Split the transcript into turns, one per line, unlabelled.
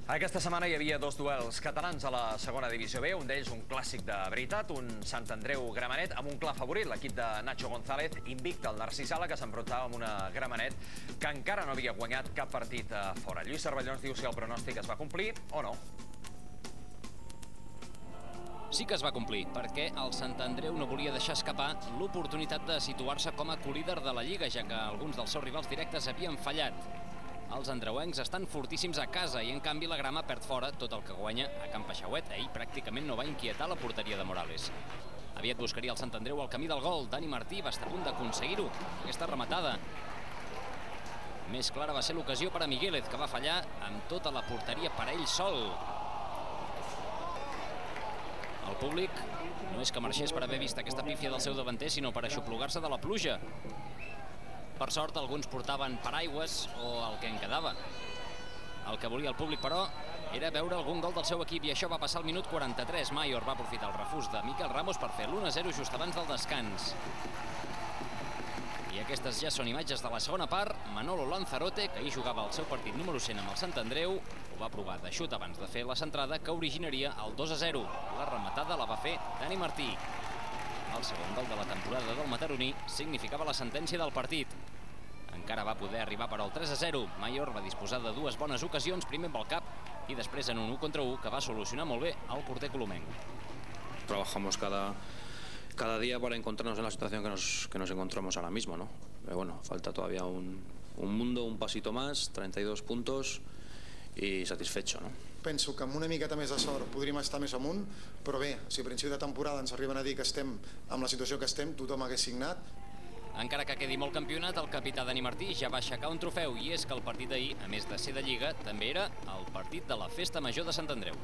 Aquesta setmana hi havia dos duels catalans a la segona divisió B, un d'ells un clàssic de veritat, un Sant Andreu Gramenet, amb un clar favorit, l'equip de Nacho González, invicte al Narcís Sala, que s'enfrontava amb una Gramenet que encara no havia guanyat cap partit fora. Lluís Cervelló ens diu si el pronòstic es va complir o no.
Sí que es va complir, perquè el Sant Andreu no volia deixar escapar l'oportunitat de situar-se com a colíder de la Lliga, ja que alguns dels seus rivals directes havien fallat. Els andreuencs estan fortíssims a casa i, en canvi, la Grama perd fora tot el que guanya a Can Peixauet. Ahir pràcticament no va inquietar la porteria de Morales. Aviat buscaria el Sant Andreu el camí del gol. Dani Martí va estar a punt d'aconseguir-ho. Aquesta rematada més clara va ser l'ocasió per a Miguélez, que va fallar amb tota la porteria per a ell sol. El públic no és que marxés per haver vist aquesta pífia del seu davanter, sinó per aixoplugar-se de la pluja. Per sort, alguns portaven paraigües o el que en quedava. El que volia el públic, però, era veure algun gol del seu equip, i això va passar al minut 43. Mayor va aprofitar el refús de Miquel Ramos per fer l'1-0 just abans del descans. I aquestes ja són imatges de la segona part. Manolo Lanzarote, que ahir jugava el seu partit número 100 amb el Sant Andreu, ho va provar de xut abans de fer la centrada que originaria el 2-0. La rematada la va fer Dani Martí. El segon gol de la temporada del mataroní significava la sentència del partit. Encara va poder arribar, però, el 3-0. Mayor va disposar de dues bones ocasions, primer amb el cap i després en un 1 contra 1 que va solucionar molt bé el porter colomenc.
Trabajamos cada día para encontrarnos en la situación que nos encontramos ahora mismo, ¿no? Pero bueno, falta todavía un mundo, un pasito más, 32 puntos i satisfecho, no?
Penso que amb una miqueta més de sort podríem estar més amunt, però bé, si a principi de temporada ens arriben a dir que estem amb la situació que estem, tothom hagués signat.
Encara que quedi molt campionat, el capità Dani Martí ja va aixecar un trofeu, i és que el partit d'ahir, a més de ser de Lliga, també era el partit de la Festa Major de Sant Andreu.